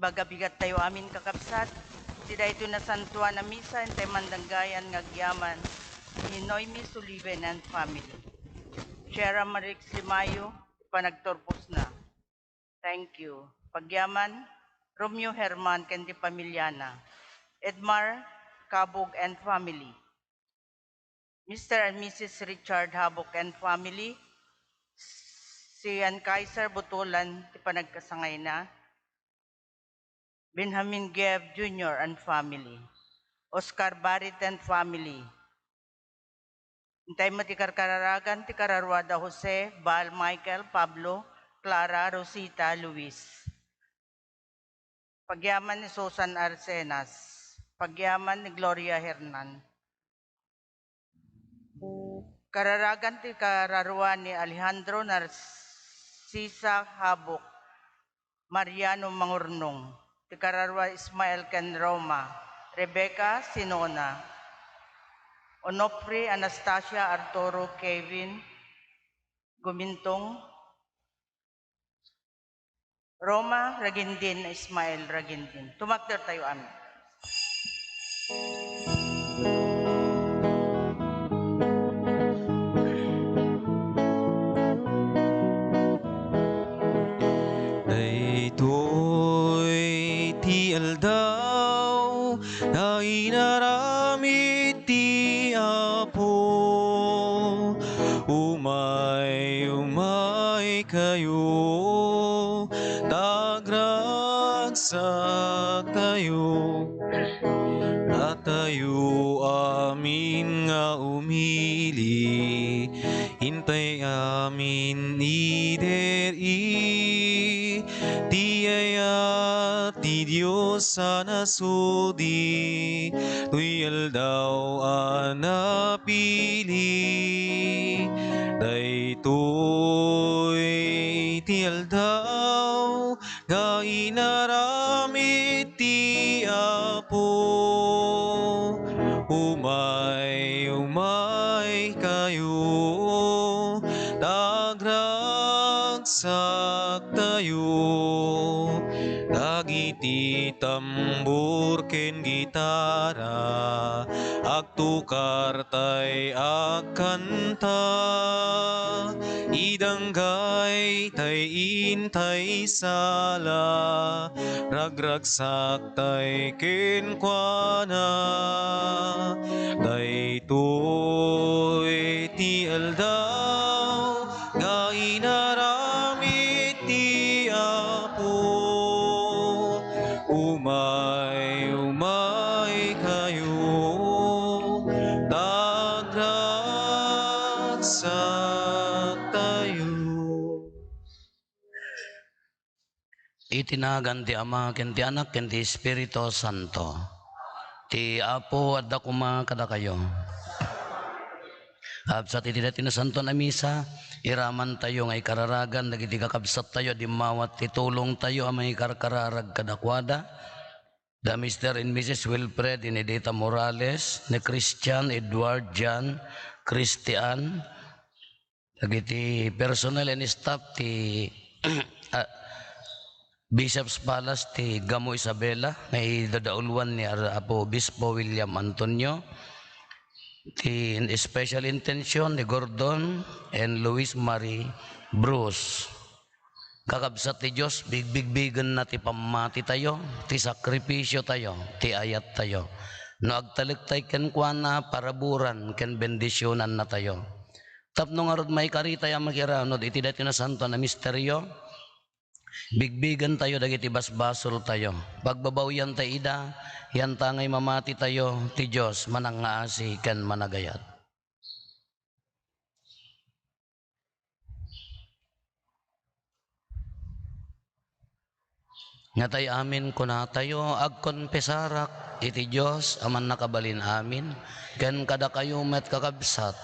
Bagabigat tayo amin kakabsat, sida ito na santuan na misa, intay mandanggayan ngagyaman, ni Noemi Sullivan and family. Shera Marix Limayo, panagtorpos na. Thank you. Pagyaman, Romeo Herman, kendi pamilyana. Edmar Kabog and family. Mr. and Mrs. Richard Habok and family. Si Ann Kaiser Butulan, ti panagkasangay na. Benjamin Geb Jr. and family. Oscar Barrett and family. Intay mo ti kararagan, ti kararwada Jose, Bal, Michael, Pablo, Clara, Rosita, Luis. Pagyaman ni Susan Arsenas. Pagyaman ni Gloria Hernan. Kararagan ti kararwa ni Alejandro Narcisa Habok. Mariano Mangurnong. Ti kararwa Ismael Ken Roma. Rebecca Sinona. Onofre Anastasia Arturo Kevin Gumintong. Roma Ragindin Ismael Ragindin. Tumakder tayo amin. Daytoy ti aldaw na inaramid ti Apo. Umay kayo, tagragsak tayo, at tayo amin nga umili, hintay amin ideri, ti ayat ti Diyos sa nasudi, tuyal daw anapili, daytoy ti aldaw, nga inaramid ti Apo. Umay kayo, tagragsak tayo, dagiti tambur ken gitara, agtukar tay agkanta, idanggay tay intay sala, ragragsak tay kenkwana, daytoy ti aldaw, nga inaramid ti Apo. Umay kayo, tagragsak tayo. Itinagan ti Ama, ken ti Anak, ken ti Espiritu Santo. Ti Apo at dakuma kada kayo. Absat iti dati na santo na misa, iraman tayo ngay kararagan, nagiti kakabsat tayo, dimawat titulong tayo, amay karkararag kadakwada. The Mr. and Mrs. Wilfred Inedita Morales, ni Christian Edward Jan Christian, nagiti personal and staff ti Bishop's Palace ti Gamo Isabela, may dadaulwan ni Apo Obispo William Antonio, ti special intention ni Gordon and Luis Marie Bruce. Kakabsat ti Diyos, bigbigbigan na ti pamati tayo, ti sakripisyo tayo, ti ayat tayo. No agtalik tayo ken kuana paraburan ken bendisyonan na tayo. Tapno nga rod may karita yung magiranod, iti dati na santo na misteryo, bigbigan tayo, dagiti basbasol tayo. Pagbabawyan tayo ida, yan tangay mamati tayo, ti Diyos manangaasi ken managayat. Nga tayo amin kuna tayo, agkonpesarak, iti Diyos, aman nakabalin amin, ken kada kayo met kakabsat,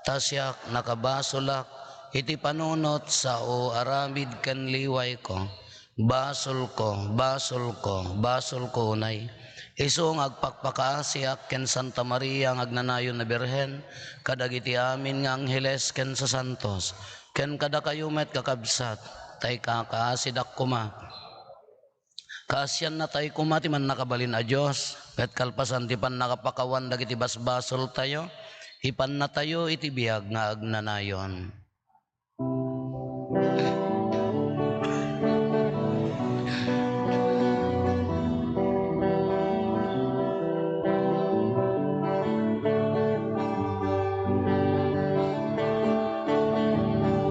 tasyak nakabasolak, iti panunot sa o aramid ken liway ko, basol ko, basol ko, basol ko unay. Isong agpakpakaasiak ken Santa Maria ang agnanayon na Birhen, kadagiti amin nga angheles ken sa santos, ken kada kayo met kakabsat, tay kakaasidak kuma. Kaasyan na tayo kumati man nakabalin a Diyos. Kat kalpasan ti pan nakapakawan dagiti basbasol tayo. Ipan na tayo iti biyag nga agnanayon.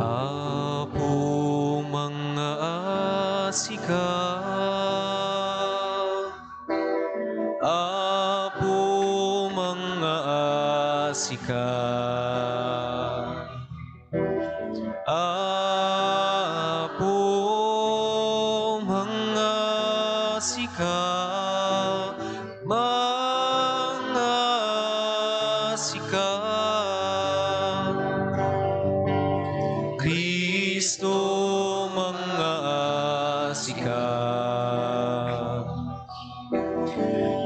Apo mga asika, Apo mga asika, Apo mga asika, mga asika. Kristo mga asika,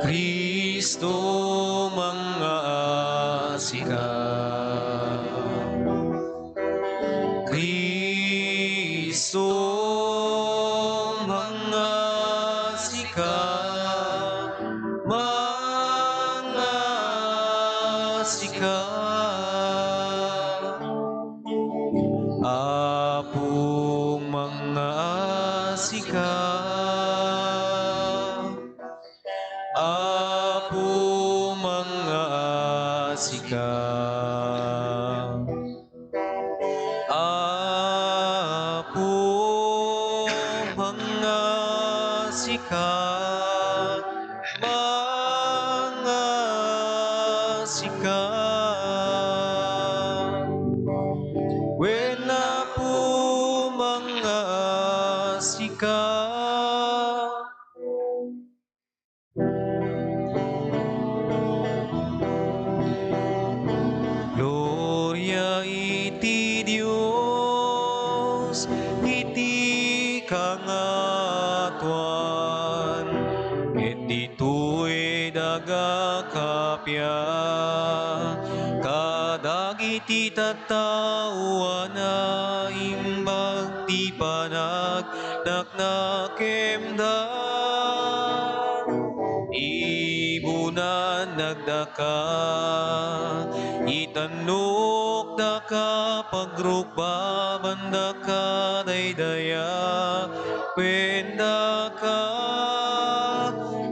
Kristo mga asika, Kristo mga asika, mga asika. Apo mga asika, Apo mga asika, Apo mga asika, mga asika. Wena po mga asika, Gloria iti Dios, iti kangatuan, et ditoy daga kapya, kadagiti tattao na imbag ti panag naknakemda. Ibunan nagdaka, itanok daka pagrukbaban daka daydaya, pendaka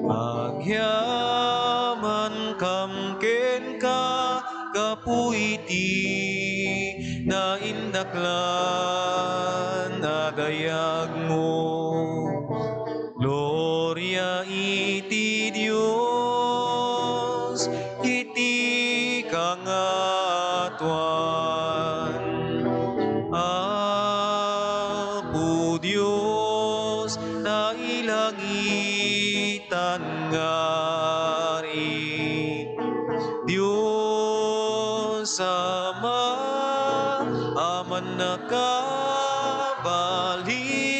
agyaman kamken ka kapuiti na indaklan nadayag mo. Gloria iti Dios, iti kangatuan. Apo Dios, na ilangitan ngari. Dios Ama, aman nakabali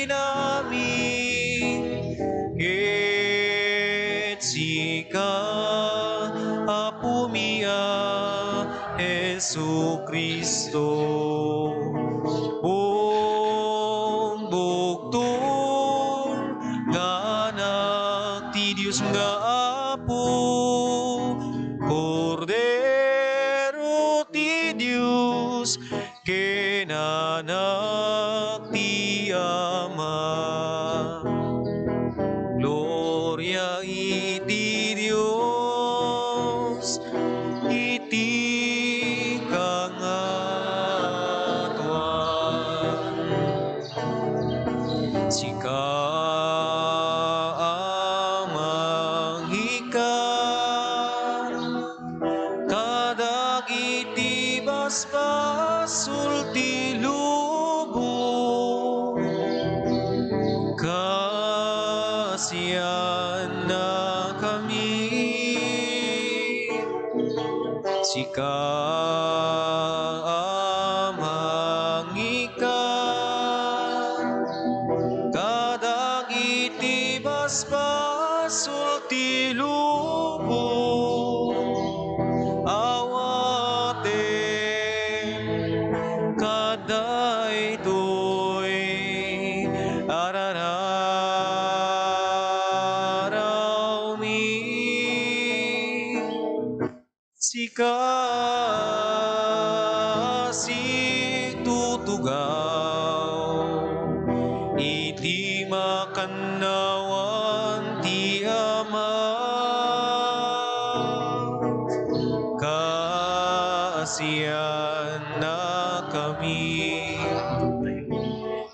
namin, ket sika Apo mia Jesu Kristo. Bugtong nga anak ti Dios nga Apo, Kordero ti Dios, kenanak ti Ama. Gloria iti Dios, iti kangatuan. Sika amang ikan, kadagiti basbasul ti lubong, kasiyan na kami. Sika amang ikan, kadagiti basbasul ti lubong, awaten kadaytoy araray. tugaw. Iti makannawan ti Ama, kaasiyan na kami.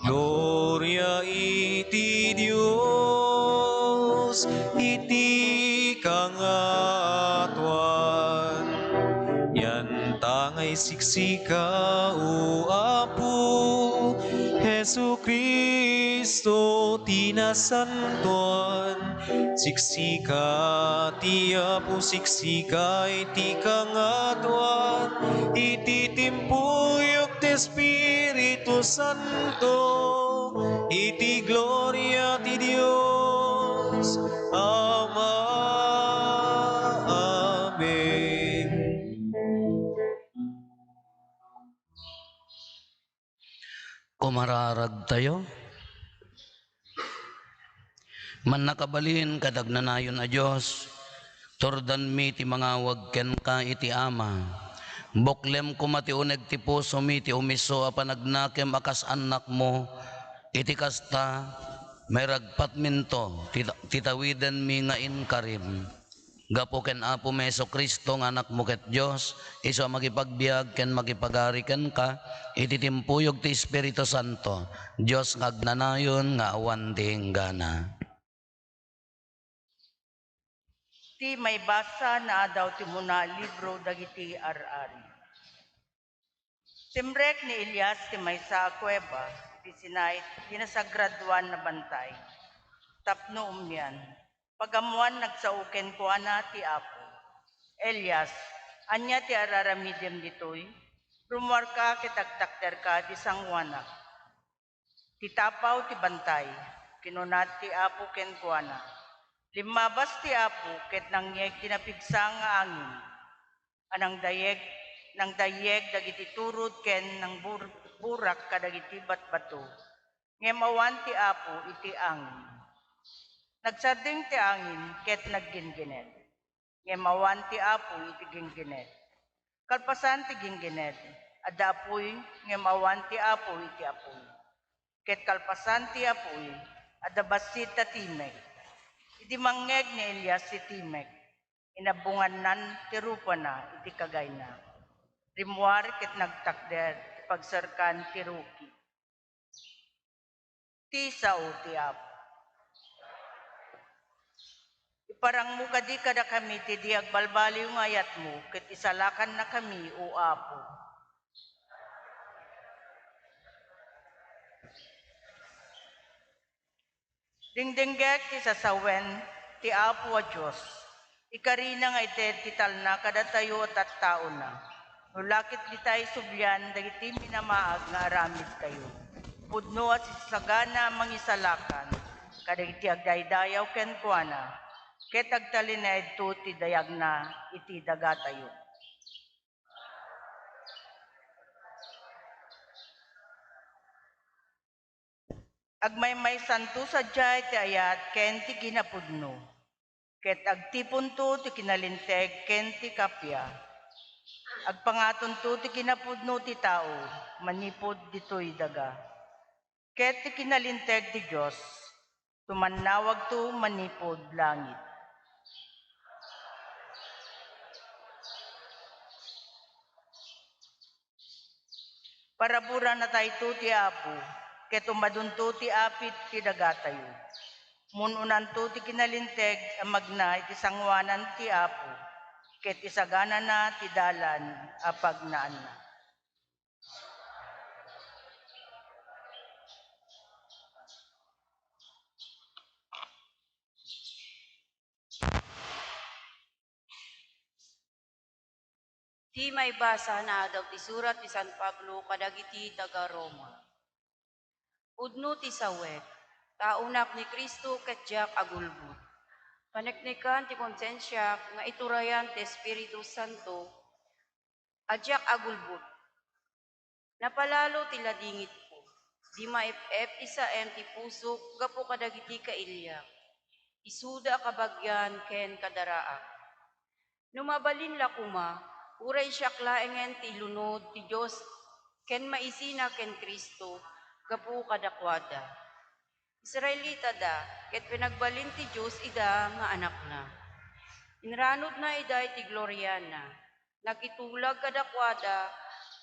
Gloria iti Diyos, iti kangatuan. Yan tangay siksika o Apo, Jesu Kristo tinasantuan. Siksika ti Apo, siksika iti kangatuan, iti timpuyok ti Espiritu Santo, iti gloria ti Dios Ama. Amen. Kumararag tayo. Man nakabalin kadagnanayon a Diyos, turdan mi ti mangawag ken ka iti Ama. Buklem ko matiuneg ti puso mi ti umiso a panagnakem akas anak mo, iti kasta may ragpat minto, titawiden mi nga inkarim. Gapo ken Apo Meso Kristo nga anak mo ket Diyos, iso magipagbiag ken magipagari ken ka, iti timpuyog ti Espiritu Santo, Diyos nga agnanayon nga awan ti hinggana. Ti may basa na daw ti muna libro dagiti ar-ari. Simrek ni Elias ti may sa kuweba, ti Sinai, ginasagradwan na bantay. Tapno umyan, pagamuan nagsauken ko ana ti Apo. Elias, anya ti araramidem ditoy, rumor ka kitagtakter ka ti sangwanak. Titapaw ti bantay, kinunat ti Apo ken kuana. Limabas ti Apo ket nangyeg tinapigsa nga angin. Anang dayeg dagiti turod ken nang burak kadagiti batbato. Ngemawan ti Apo iti angin. Nagsarding ti angin ket nagginginet. Ngemawan ti Apo iti gingginet. Kalpasan ti gingginet, adda apoy ngemawan ti Apo iti apoy. Ket kalpasan ti apoy, adda basit ta timek. Iti manggeg ni Elias si timek, inabungan nan ti rupa na iti kagay na. Rimuar ket nagtakder ti pagsarkan ti ruki. Ti sao ti Apo. Iparang mo kadi kada kami ti di agbalbaliw nga ayat mo, ket isalakan na kami o Apo. Dingdinggek ti sasawen ti Apo a Diyos. Ikarina nga ite ti talna kada tayo at tao na. Nulakit di tayo sublyan dagiti minamaag nga aramid tayo. Pudno at sisagana mangisalakan, kadagiti agdaydayaw ken kuana, ket agtalin na edto ti dayag na iti daga tayo. Agmaymay santo sadyay ti ayat ken ti ginapudno. Ket agtipon to ti kinalinteg ken ti kapya. Agpangaton to ti kinapudno ti tao, manipod ditoy daga. Ket ti kinalinteg ti Diyos, tumannawag to manipod langit. Parabura na tayo to ti Apo, ket umadunto ti apit ti daga tayo. Mununan to ti kinalinteg ang magna iti sangwanan ti Apo, ket isagana na ti dalan apag naan na. Ti may basa na daw ti surat ti San Pablo kadagiti taga Roma. Udno ti sawet, taunak ni Kristo ket diak agulbut. Paneknekan ti konsensya nga iturayan ti Espiritu Santo, adyak agulbut. Napalalo ti ladingit ko, di maip-ep isaem ti pusok gapo kadagiti kailyak. Isuda kabagyan ken kadaraak. Numabalin la kuma, uray siya klaengen ti lunod ti Diyos ken maisina ken Kristo, gapu kadakwada. Israelita da, ket pinagbalin ti Diyos ida nga anak na. Inranod na ida iti Gloriana, nakitulag kadakwada,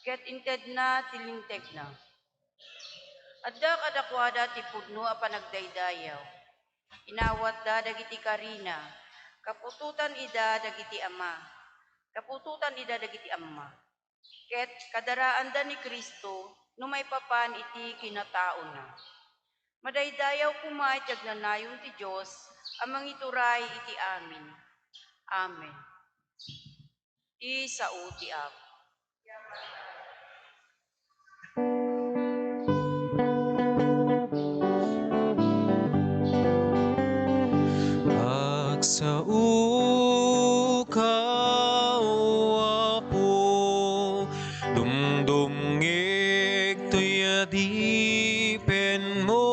ket inted na tilinteg na. Adda kadakwada ti pudno a panagdaydayaw. Inawat da dagiti karina, kapututan ida dagiti ama. Kapututan ida dagiti amma. Ket kadaraan da ni Kristo, no may papan iti kinatao na. Madaydayaw kumay tagnanayon ti Diyos, amang ituray iti amin. Amen. Isao ti Apo. Agsaukaw dumdumngeg tuyadipen mo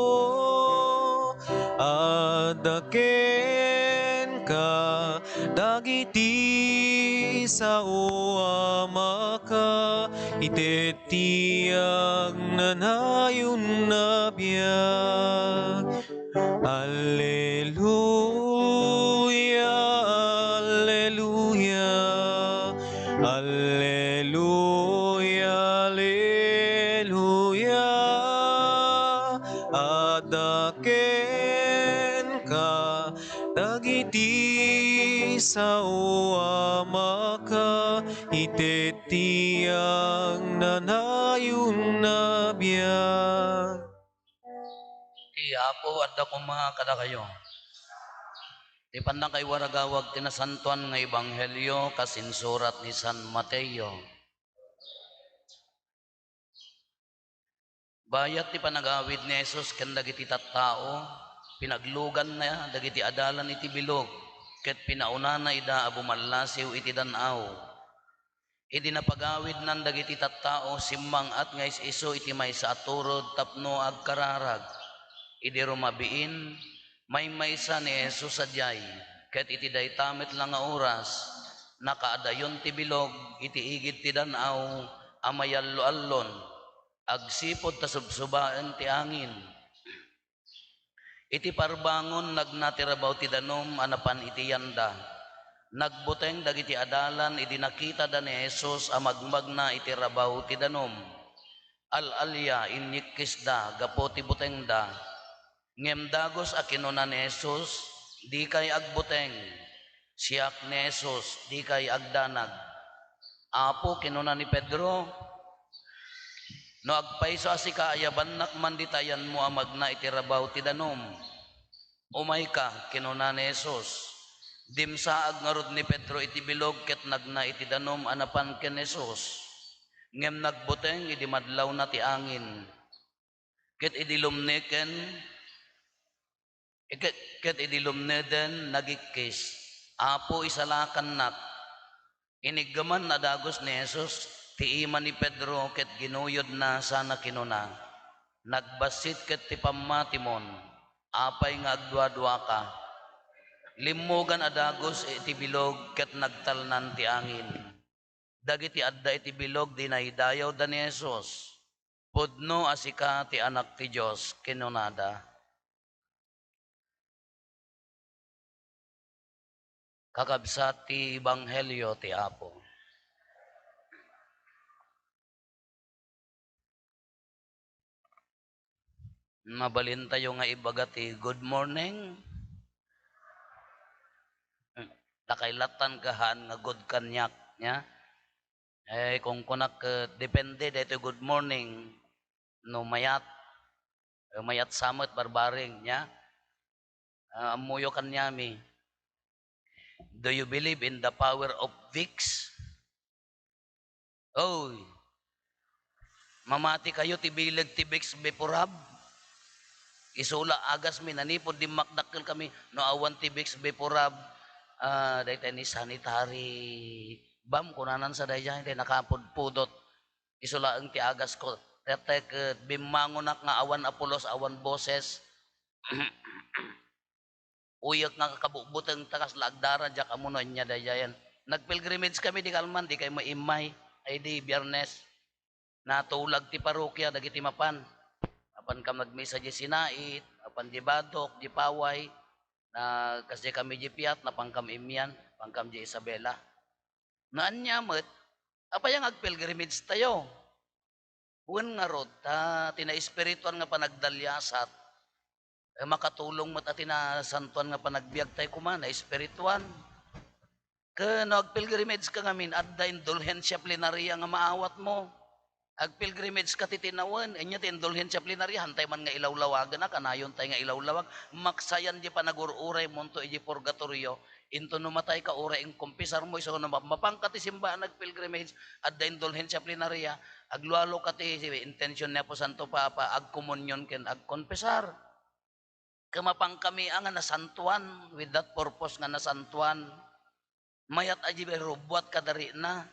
adaken ka dagiti sao amaka itetiyag nanayon na biyak. Alleluia, alleluia, alleluia, alleluia. Adaken ka dagiti sao amaka itetiyang nanayon na biyak. Apo adda ko mga kada kayo. Di pandang kay waragawag tinasantuan nga ebanghelyo kasinsurat ni San Mateo. Bayat ti panagawid ni Jesus ken dagiti tattao, pinaglugan na dagiti adalan iti bilog, ket pinauna na ida abumalasiw iti danaw. Idi napagawid nan dagiti tattao simmang at nga iso iti maysa aturod tapno agkararag. Idi rumabiin, may maysa ni Jesus sadyay, ket iti daytamit lang nga oras, nakaadayon ti bilog, iti igid ti danaw, amayallo-allon, agsipod ta subsubaan ti angin. Iti parbangon nagnatirabaw ti danom, anapan iti yanda. Nagbuteng dagiti adalan, idi nakita da ni Jesus, amagmag na iti rabaw ti danom. Al-alya, inyikis da, gapo ti buteng da. Ngem dagos a kinuna ni Jesus, di kay agbuteng. Siyak ni Jesus, di kay agdanag. Apo kinuna ni Pedro, no agpayso asika ayaban nakman ditayan mo amagna itirabaw ti danom. Umay ka, kinuna ni Jesus. Dimsaag ngarod ni Pedro iti bilog ket nagna iti danom anapan ken Jesus. Ngem nagbuteng idi madlaw na ti angin. Ket idi lumneken ket idilumneden nagikis. Apo isalakan nak. Inigaman na dagos ni Jesus, ti ima ni Pedro ket ginuyod na sana kinuna. Nagbasit ket ti pammatimon, apay nga agdwa-dwa ka. Limugan adagos iti bilog ket nagtalnan ti angin. Dagiti adda iti bilog dinaydayaw da ni Jesus. Pudno asika ti anak ti Dios kinunada. Kakabsat ti ebanghelyo ti Apo. Mabalin tayo nga ibaga ti good morning. Takailatan kahan nga good kanyak nya. Kung kunak depende dito good morning no mayat samot barbaring nya. Amuyo kanyami. Do you believe in the power of Vicks? Oy, mamati kayo tibilag ti Vicks Beporab. Isula agas mi nanipod di makdakkel kami no awan ti Vicks Beporab. Dayta ni sanitary bam kunanan sa dayjay day nakapudpudot. Isula ang ti agas ko. Tetek bimangonak nga awan apulos awan boses. Uyak nga kabubutang takas lagdara jak amunon niya dayayan. Nagpilgrimage kami di Kalman, di kay maimay, ay di Biyernes. Natulag ti parokya dagiti mapan. Apan kam nagmisa di sinait, apan di badok, di paway, na kasi kami di piat, na pangkam imyan, pangkam di Isabela. Naan niya met, apayang agpilgrimage tayo. Huwag nga rod, tina-espirituan nga panagdalyasat, makatulong mo't at tinasantuan nga panagbiag tayo kumana, espirituan. Ka nagpilgrimage ka ngamin, at da indulhensya plenarya nga maawat mo. Agpilgrimage ka titinawan, enya ti indulhensya plenarya, hantay man nga ilawlawagan na, kanayon tayo nga ilawlawag, maksayan di panagururay monto iji purgatorio, into numatay ka uray ang kumpisar mo, iso na mapangka ti simba nagpilgrimage, at da indulhensya plenarya, aglualo ka ti intention niya po Santo Papa, agkomunyon ken agkonpisar. Kamapang kami ang nasantuan, with that purpose nga nasantuan, mayat aji pero buat kadari na.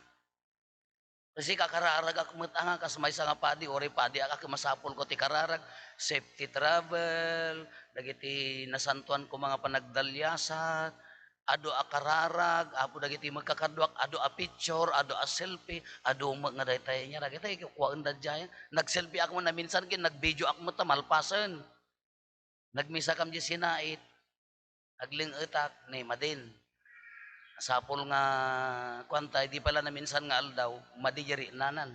Kasi kakararag ako matanga kas may nga padi, ori padi ako masapol ko ti kararag, safety travel, dagiti nasantuan ko mga panagdalyasat, ado a kararag, apo dagiti magkakadwak, ado a picture, ado a selfie, ado nga daytay niya, dagiti kukuhaan da dyan. Nag-selfie ako na minsan kin, nag-video ako mo malpasan. Nagmisa kam di sinait, agling utak, ni madin. Sapol nga kwanta, di pala na minsan nga aldaw, madijari nanan.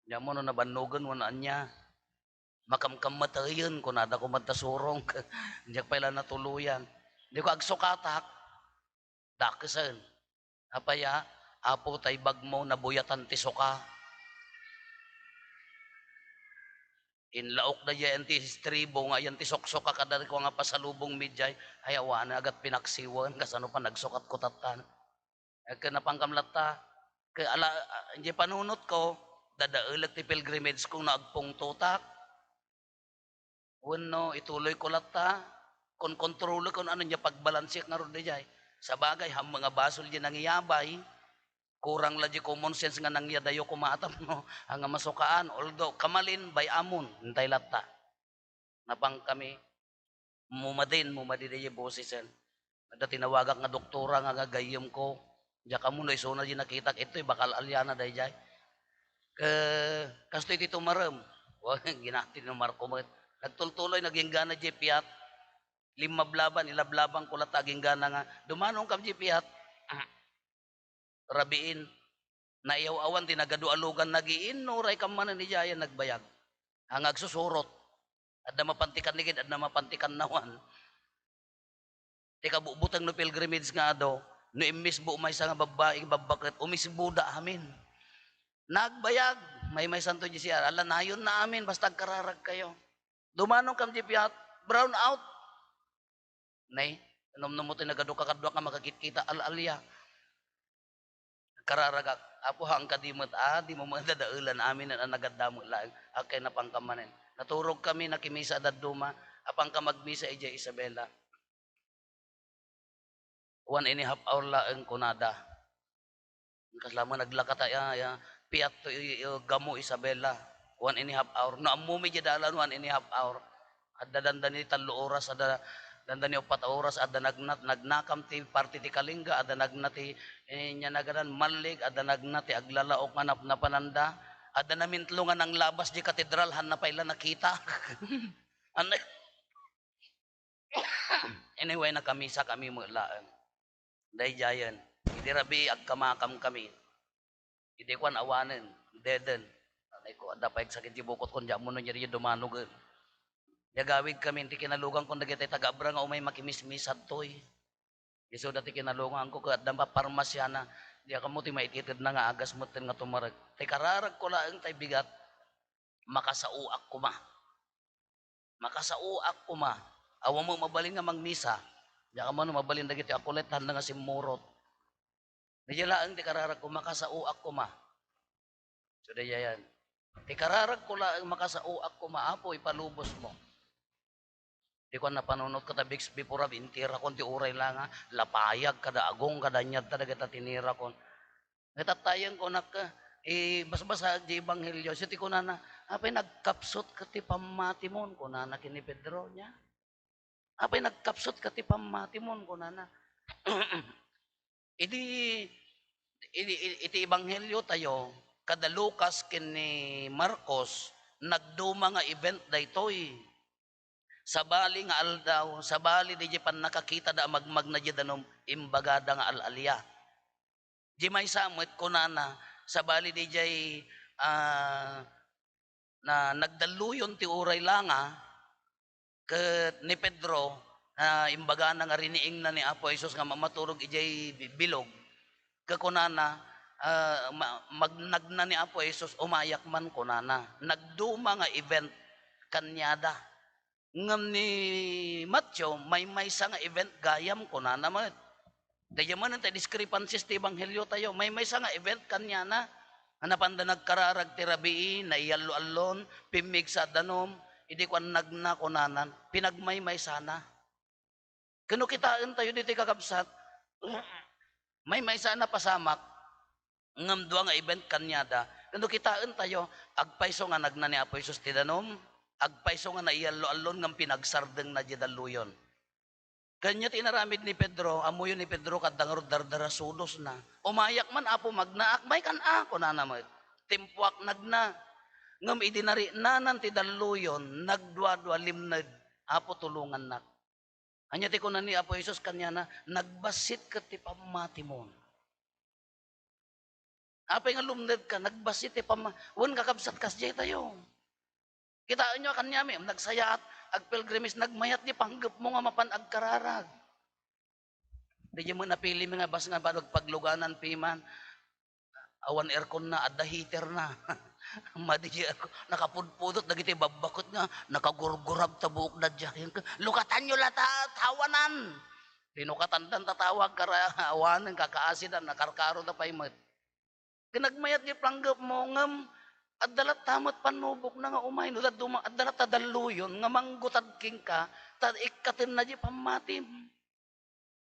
Diyan mo no nabanugan mo na anya. Makamkamatayan ko nada ko matasurong. Diyan pala natuluyan. Di ko agsukatak. Dakisan. Apaya, apo tay bagmo nabuyatan ti suka. Inlaok na yan ti stribo nga yan ti soksoka kadari ko nga pasalubong midjay ayawa na agat pinaksiwan kasano pa nagsukat ko tatan kanapangkamlata kaya ala hindi panunot ko dadaulag ti pilgrimage kong naagpong tutak wano ituloy ko lata kon kontrolo kon ano niya pagbalansiak nga ron dijay sa bagay ham mga basol di nangiyabay kurang laji common sense nga nangyadayo kumatam no ang masukaan although kamalin by amon hintay latta napang kami mumadin di bosisen ada tinawagak nga doktora nga gagayom ko diya kamo no isuna di nakita ito'y bakal alyana dayjay kastoy dito maram wag ginatin no marko mo nagtultuloy naging gana di piat ilablaban ko lata aging gana nga dumanong kam di piat rabiin na iyaw-awan tinagadualugan nagiin no ray kamanan ni Jaya nagbayag hangag susurot at na mapantikan ligid at na mapantikan nawan tika bubutang no pilgrimage nga do no imis bu may nga babaeng babakit umisbuda amin nagbayag may santo di siya ala nayon na amin basta kararag kayo dumanong kam di piat brown out nay nom mo tinagaduka kadwa ka makakita alalya kararagak apo hang kadimot di mo madadaulan amin na nagadamo lang akay na pangkamanen naturog kami nakimisa daduma apang ka magmisa ija Isabela 1.5 hour laeng kunada kasama naglakata ya piat to gamo Isabela 1.5 hour no amumi jadalan 1.5 hour adda dandani 3 oras adda dandani 4 oras adda nagnakam ti party ti Kalinga adda nagnati nya nagaran malig adda nagnati aglalaok nga napananda adda namintlo nga nang labas di katedral han na paila nakita anyway nakamisa kami mo laeng day jayan idi rabi agkamakam kami idi kwan awanen deden anay ko adda paig sakit di bukot kon jamon no nyeri dumanog yagawid kami ti kinalugan kung dagiti taga-abra nga umay makimismisad toy. Iso dati kinalugan ko kat dampa parmasya na di ka mo ti maititid na nga agas mo nga tumarag. Ti kararag ko laeng tay bigat makasauak ko ma. Makasauak ko ma. Awa mo mabalin nga magmisa. Di ka mo no mabalin dagiti akuletan na nga simurot. Di laeng ti kararag ko makasauak ko ma. So yan. Ti kararag ko laeng makasauak ko ma apo ipalubos mo. Di ko na panunod ka tabiks before intira kon ti uray lang nga lapayag kada agong kada nyad talaga tinira kon natatayan ko nak basbasa di ebanghelyo siti ko na apay nagkapsot ka ti pamatimon ko na kini Pedro nya apay nagkapsot ka ti pamatimon ko na iti ebanghelyo tayo kada Lucas kini Marcos nagduma nga event daytoy. Sa bali nga aldaw, sa bali di pan nakakita da magmag na danom imbagada nga alalya. Di may samot kunana sa bali di na nagdaluyon ti uray langa ket ni Pedro na imbaga na nga riniing na ni Apo Jesus nga mamaturog ijay bilog kakunana magnagna ni Apo Jesus umayak man kunana nagduma nga event kanyada ngam ni Matthew may sa nga event gayam kunana man daya man ang discrepancies ti ebanghelyo tayo may sa nga event kanyana hanapanda nagkararag ti rabii na iyalo-allon pimig sa danom hindi ko nagna kunanan pinagmay sana kano kitaan tayo dito kakabsat may sana pasamak ngam duwa nga event kanyada kano kitaan tayo agpaiso nga nagna ni Apo Jesus ti danom agpaiso nga na iyalo-allon ngam pinagsardeng na daluyon kanya tinaramid ni Pedro, amuyo ni Pedro kadangor dardara sudos na. Umayak man apo magnaak, may kan ako na naman. Timpuak nagna. Ngam idinari nanan ti daluyon, nagdwa-dwa limnag, apo tulungan nak. Anya ti ko na ni Apo Jesus kanya na, nagbasit ka ti pamati mo. Apay nga lumnag ka, nagbasit ti pamati. Wan kakabsat kasjay tayo. Kitaan nyo kanya mi, nagsayaat, agpilgrimis, nagmayat di panggap mo nga mapan agkararag. Di mo napili mga bas nga banog pagluganan piman, awan aircon na, adda heater na. Madi ako, nakapudpudot, nagiti babakot nga, nakagurgurab tabuok na dyan. Lukatan nyo lata, tawanan. Tinukatan dan tatawag, awanan, kakaasidan, nakarkaro na paimat. Kinagmayat di panggap mo ngam, at dalat tamat panubok na nga umay, no, at dalat tadaluyon, nga manggutad king ka, tad ikatin na di pamatim.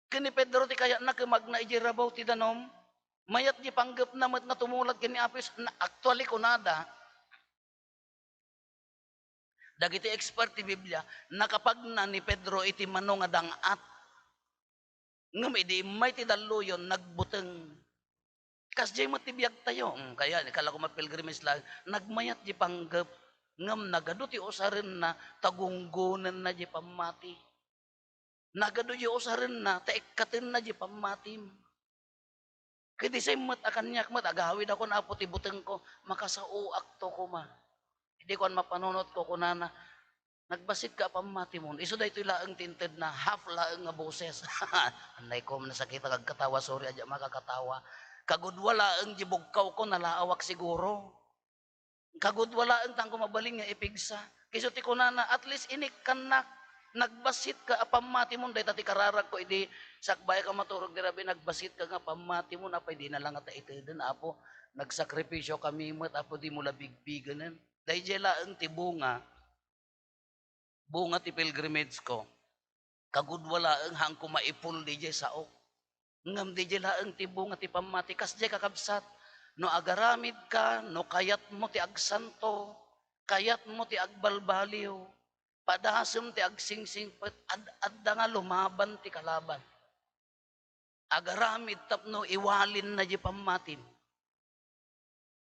Kini Pedro ti kaya nakimag na ijirabaw ti danom, mayat di panggap namat nga tumulad kini Apis, na actually kunada, dagiti expert ti Biblia, nakapag na ni Pedro iti mano nga dangat, ngam idi may ti daluyon, nagbuteng, kasjay mo tibiyag tayo. Kaya, kala ko mapilgrimis lang, nagmayat di panggap, ngam nagado ti usarin na, tagunggunan na di pamati. Nagado di usarin na, taikatin na di pamatim. Kaya di say mat akan nyak mat, agawid ako na apo ti buteng ko, makasauak to ko ma. Hindi ko mapanunot ko kunana, nagbasit ka pamati mo. Iso da ito'y laang tinted na, half laang nga boses. Anay ko, nasakit agkatawa, sorry, adya makakatawa. Kagudwala ang jibugkaw ko, nalaawak siguro. Kagudwala ang tangko mabaling nga ipigsa. Kisuti ko na at least inikan na, nagbasit ka, apamati mo, dahil tati kararag ko, idi, sakbay ka maturog, dirabi, nagbasit ka nga, pamati mo, napay di na lang at itidan, apo, nagsakripisyo kami mo, apo, di mo labigbiganan. Dahil jela ang tibunga, bunga ti pilgrimage ko, kagudwala ang hangko maipul di jay saok. Ngam di jela ang tibong at ipamati, kasjay kakabsat, no agaramid ka, no kayat mo ti agsanto, kayat mo ti agbalbaliw, padasem ti agsingsing, adda nga lumaban ti kalaban. Agaramid tapno iwalin na di pamatin.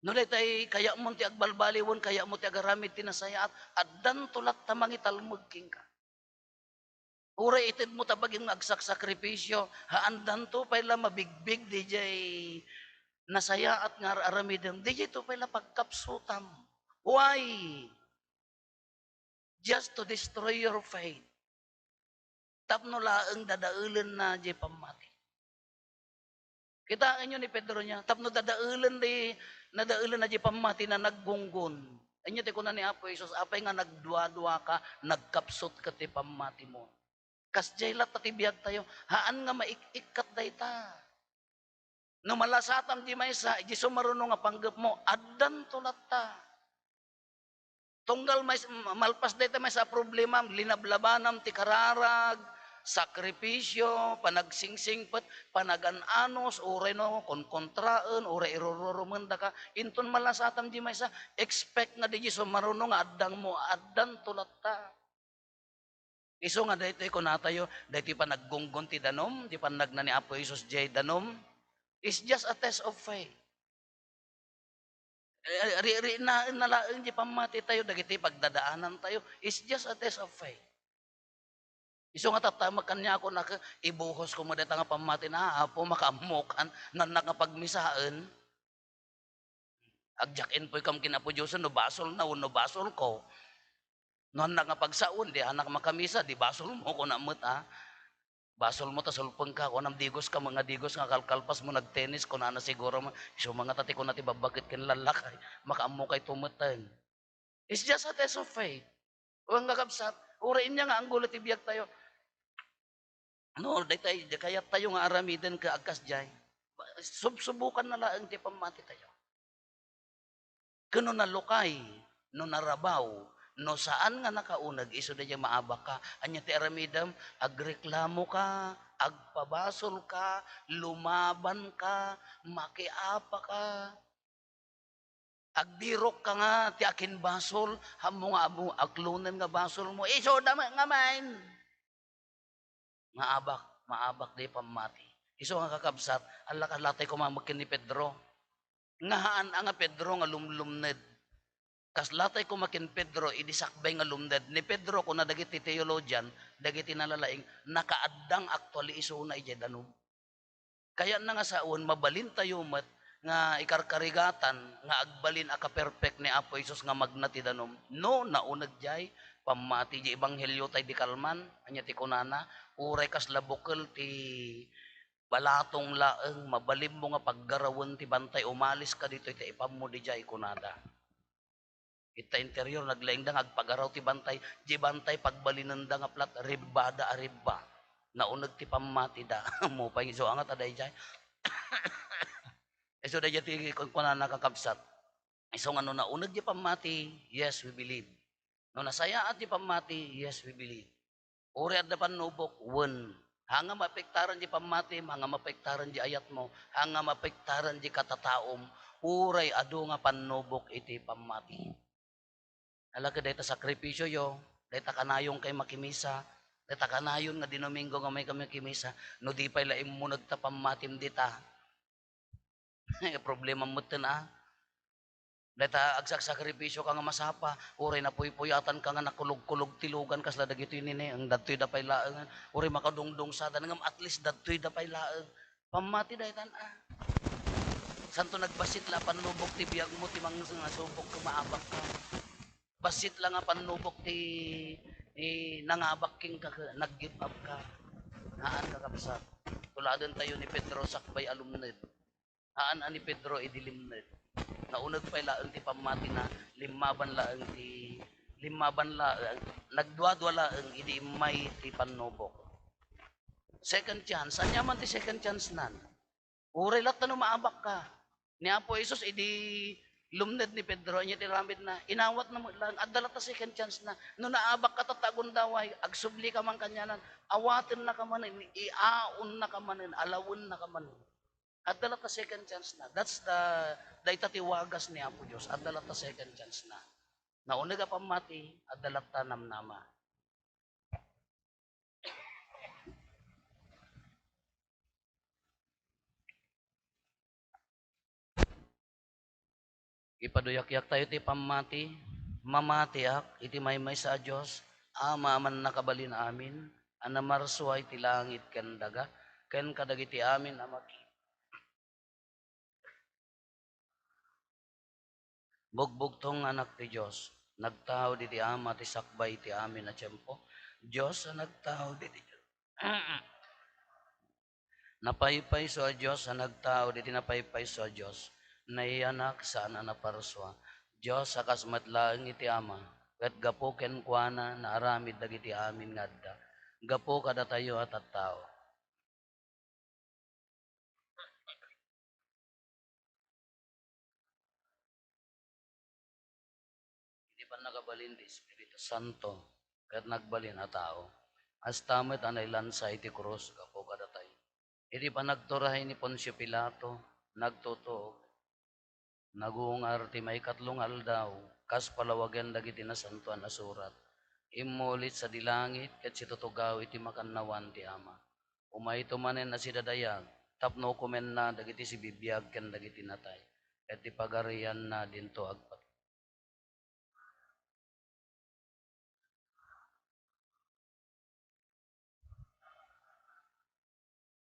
No tay kaya mo ti agbalbaliwon, kaya mo ti agaramid ti nasayaat, addan tulat tamangi talmud king ka. Uray itid mo tabag yung nagsakripisyo, haandan to pala mabigbig, di jay nasaya at nga aramidem, di jay to pala pagkapsutam. Why? Just to destroy your faith. Tapno laang dadaulan na jay pamati. Kitaan nyo ni Pedro niya, tapno dadaulan na jay pamati na naggunggon. Anyo ti ko na ni Apo Jesus, apay nga nagdwa-dwa ka, nagkapsot ka ti pamati mo. Kasjay lat tatibiyag tayo, haan nga maikikat dayta. No malasatam di may sa, di sumaruno nga panggap mo, addan tulat ta. Tunggal may, malpas dayta may sa problema, linablabanam ti kararag, sakripisyo, panagsingsingpet, panagananos, uray no, kontraan, uray irururumanda ka, inton malasatam di may sa, expect nga di sumaruno nga addang mo, addan tulat ta. Iso nga dahito ko natayo, dahito pa naggunggon ti danom, di pa nagna ni Apo Jesus jay danom, it's just a test of faith. Nalaang di pamati tayo, dagiti pagdadaanan tayo, is just a test of faith. Iso nga tatama kanya ako na ibuhos ko mo dito nga pamati na apo makaamukan na nakapagmisaan. Agjakin po ikam kinapo Diyosan, no basol na, no basol ko. No nga pagsaon, di anak makamisa, di basol mo ko namut ha. Basol mo ta sulpong ka, kung digos ka, mga digos nga kalkalpas mo nagtennis, kung na siguro mo, iso mga tati ko nati babagit kinlalakay, makaamu kay tumutan. It's just a test of faith. Huwag nga kapsat, urain niya nga ang gulat ibiyag tayo. No, day kaya tayo nga aramiden ka agkas jay. Subukan na lang ti pamati tayo. Kano nalukay, no narabaw, no saan nga nakaunag, iso na dyan maabak ka, anya ti aramidam, agreklamo ka, agpabasol ka, lumaban ka, makiapa ka, agdirok ka nga, ti akin basol, hamo nga amo, aglunan nga basol mo, iso na nga main. Maabak di pamati. Iso nga kakabsat, alakalatay ko mamakin ni Pedro. Ngahaan nga Pedro nga lumlumned. Kas latay ko makin Pedro, idisakbay nga lumned. Ni Pedro, kung nadagiti theologian, dagiti nalalaing, nakaaddang actually iso na ijay danub. Kaya na nga saon, mabalin tayo mat, nga ikarkarigatan, nga agbalin aka-perfect ni Apo Isos nga magnati danom. No, naunag jay, pamati di ebanghelyo tay di kalman, anya ti kunana, uray kas labukal ti balatong laeng, mabalim mo nga paggarawan ti bantay, umalis ka dito, iti ipam mo di jay kunada. Ita interior, naglaing da, agpagaraw ti bantay, di bantay pagbalinanda nga plat, ribbada aribba, naunag ti pamati da, mo pa iso angat aday jay. Iso da jay kung kunana kakabsat. Iso nga no naunag di pamati, yes, we believe. No nasaya at di pamati, yes, we believe. Uri at dapan nubok, one. Hanga mapektaran di pamati, hanga mapektaran di ayat mo, hanga mapektaran di katataom, uray ado nga panubok iti pamati. Alaga dayta sakripisyo yo, dayta kanayong kay makimisa, dayta kanayon nga dinomingo nga may kami kimisa, no di pa'y laim mo nagtapamatim dita. Problema mo na. Data agsak sakripisyo ka nga masapa, uray na puyatan ka nga nakulog-kulog tilugan kas ladag ito nini, ang datoy dapay laeng, uray makadungdong sa ngam at least datoy dapay laeng. Pamati daytan Santo nagbasit la panubok ti biyag mo ti mga subok kumaabak ka. Basit lang nga panubok ti nangabak king ka, nag-give up ka. Haan ka kapsat. Tuladan tayo ni Pedro sakbay alumned. Haan ani Pedro idilimned. Naunag pa laeng ti pamati na limaban laeng nagduadwa laeng idi may ti panubok. Second chance, anya man ti second chance nan. Uray lat na maabak ka. Ni Apo Isos idi lumned ni Pedro anya ti ramid na inawat na mo lang adala ta second chance na no naabak ka tatagon daway agsubli ka man kanyanan awaten na ka man iaon na ka man alawon na ka man. Adala ta second chance na. That's the dayta tiwagas ni Apo Dios. Adala ta second chance na. Nauna ka pamati, adala ta namnama. Ipaduyak-yak tayo ti pamati, mamatiak, iti may sa Diyos, ama man nakabalin amin, anamarsuay ti langit ken daga, ken kadagiti amin amaki. Bugbugtong anak ti Diyos, nagtao di ti ama ti sakbay ti amin na tiyempo, Diyos na nagtao di ti Diyos. Napaypay so a Diyos, na nagtao di ti napaypay so a Diyos, naianak sana na paruswa, Diyos sa kasmatlaang iti ama, kat gapo ken kuana na aramid dagiti amin ngadda, gapo kada tayo at tao. Di pa nagabalin di Espiritu Santo, kat nagbalin a tao. Astamet anay lansa iti krus, gapo kada tayo. Iti pa nagturahay ni Poncio Pilato, nagtutuog, nagungar ti may katlong aldaw, kas palawagan dagiti na santuan na surat. Imulit sa dilangit, kat si tutugaw iti makannawan ti ama. Umay tumanen na si dadayag, tapno kumen na dagiti si bibiyag ken dagiti natay. ket ipagarian na dinto agpat.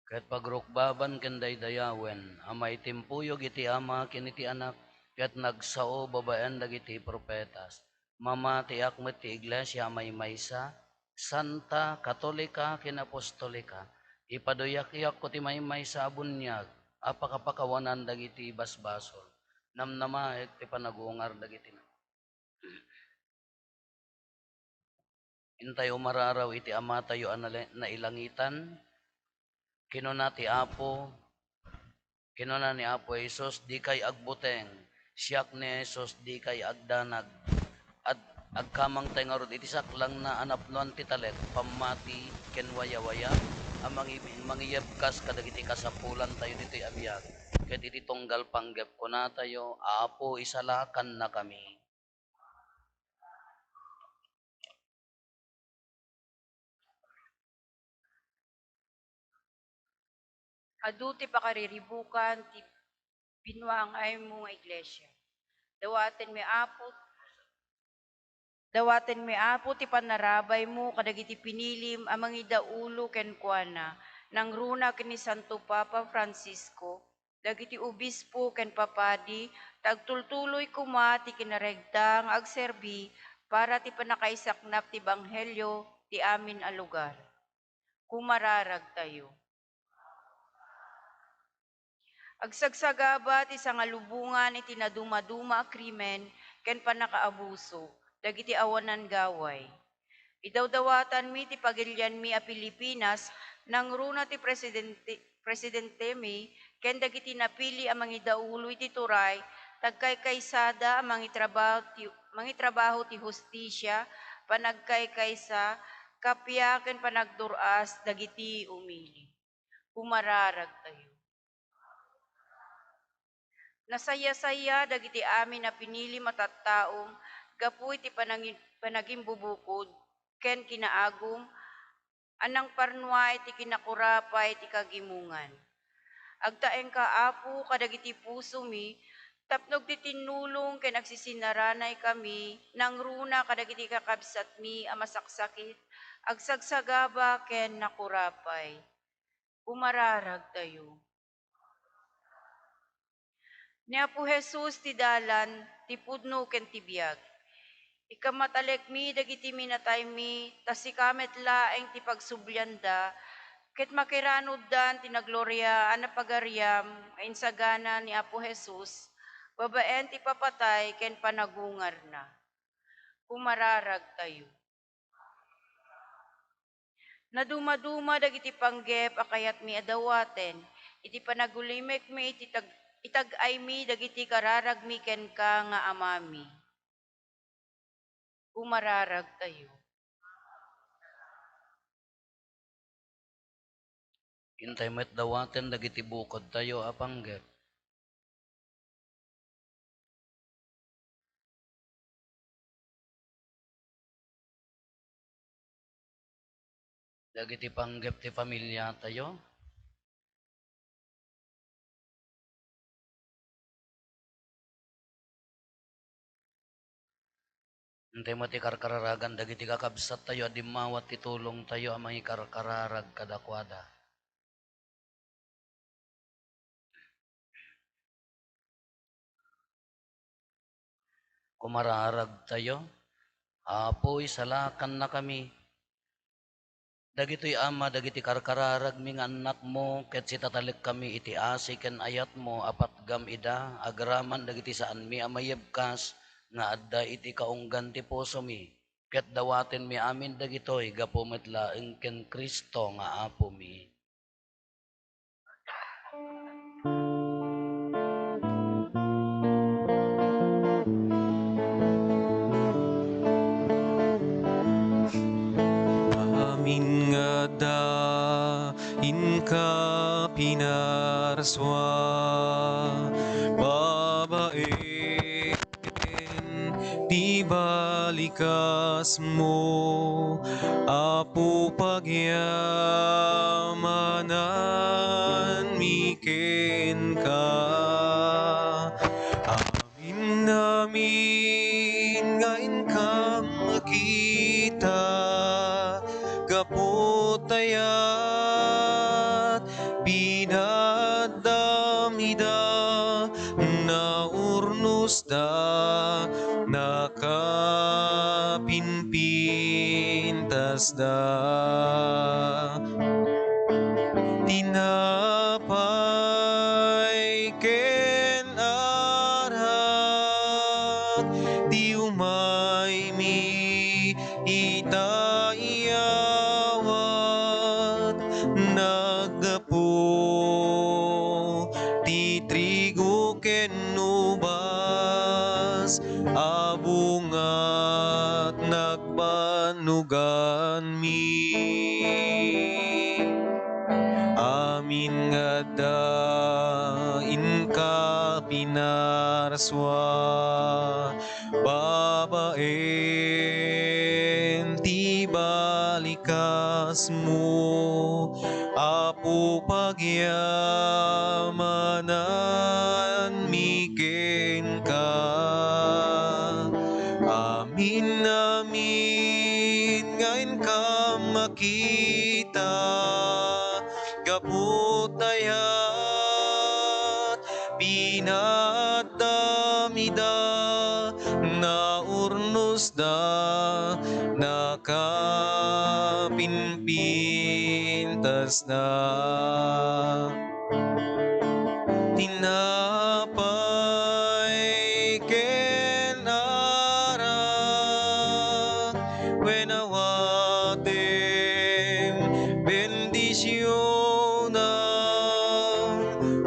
Ket pagrukbaban ken daydayawen, amay timpuyog iti ama ken iti anak, ket nagsao babaen dagiti propetas. Mamatiak met ti iglesia may maysa, Santa, Katolika, ken Apostolika. Ipaduyak-iyak ko ti may maysa a bunyag, apakapakawanan dagiti basbasol. Namnamaet ti panagungar dagiti intayo mararaw iti ama tayo na ilangitan, kinuna ti Apo, kinuna ni Apo Jesus, di kay agbuteng, siyak ni Jesus, di kay agdanag, at agkamang tayo nga rod, iti saklang na anapnuan ti talet, pamati, ken waya-waya, ang mangiyabkas kadagiti kasapulan tayo dito'y abiyag, ket iti tunggal panggap ko na tayo, Apo, isalakan na kami. Adu ti pakariribukan ti binuangay mo nga iglesia. Dawaten mi apo ti panarabay mo kadagiti pinilim amang idaulo ken kuana nang runa ken ni Santo Papa Francisco dagiti obispo ken papadi tagtultuloy kuma ti kinaregta nga agserbi para ti panakaisaknap ti banghelyo ti amin a lugar. Kumararag tayo. Agsagsagaba ti sangalubungan iti naduma-duma a krimen ken panakaabuso dagiti awanan gaway. Idawdawatan mi ti pagilyan mi a Pilipinas nang runa ti presidente mi ken dagiti napili a mangidaulo iti turay tagkaykaysada a mangitrabaho ti hustisya panagkaykaysa kapya ken panagduras dagiti umili. Kumararag tayo. Nasaya-saya dagiti amin na pinili matattaong gapu iti panagimbubukod ken kinaagum anang parnwa iti kinakurapay iti kagimungan. Agtaeng kaapo kadagiti puso mi tapnog ti tinulong ken agsisinaranay kami nang runa kadagiti kakabsat mi a masaksakit agsagsagaba ken nakurapay. Umararag tayo. Ni Apo Jesus ti dalan, ti pudno ken ti biag. Ikamatalek mi dagiti minatay mi, tas ikamet laeng ti pagsubyanda, ket makiranod dan ti naglorya ana pagariam, ainsagana ni Apo Jesus, babaen ti papatay ken panagungar na. Kumararag tayo. Naduma-duma dagiti panggep akayat mi adawaten, iti panagulimek mi iti itag-ay mi dagiti kararag mi ken ka nga amami. Umararag tayo. Intay met dawaten dagiti bukod tayo apanggep. Dagiti panggep ti pamilya tayo. Intay mo ti karkararagan dagiti kakabsat tayo adimawat ti tulong tayo amang ikarkararag kadakwada. Kumararag tayo. Apo, isalakan na kami. Dagito'y ama, dagiti karkararag mi nga anak mo, ket sitatalik kami iti asi ken ayat mo, apat gam ida, agraman dagiti saan mi amayebkas, nga adda iti kaunggan ti puso mi. Ket dawaten mi amin dagitoy gapu met laeng ken Kristo nga apo mi. Amin nga da inka pinarswa babaen di balikas mo Apo pagyamanan miken ka ngayon kang makita, kaputayat pinadamida, naurnusda, nakapinpintasda. Tinapay ken arak, di umay mi itaiyawat, naggapo ti trigo ken ubas, abungat nagpanugan mi. Amin nga dain ka pinarswa, babaen ti balikas mo, apo pagyamanan miken ka. Amin, amin, ngayon ka makita, kaputayat pinadamida, naurnusda, nakapinpintasda. Tinapay ken arak, wenawatem bendisyonan,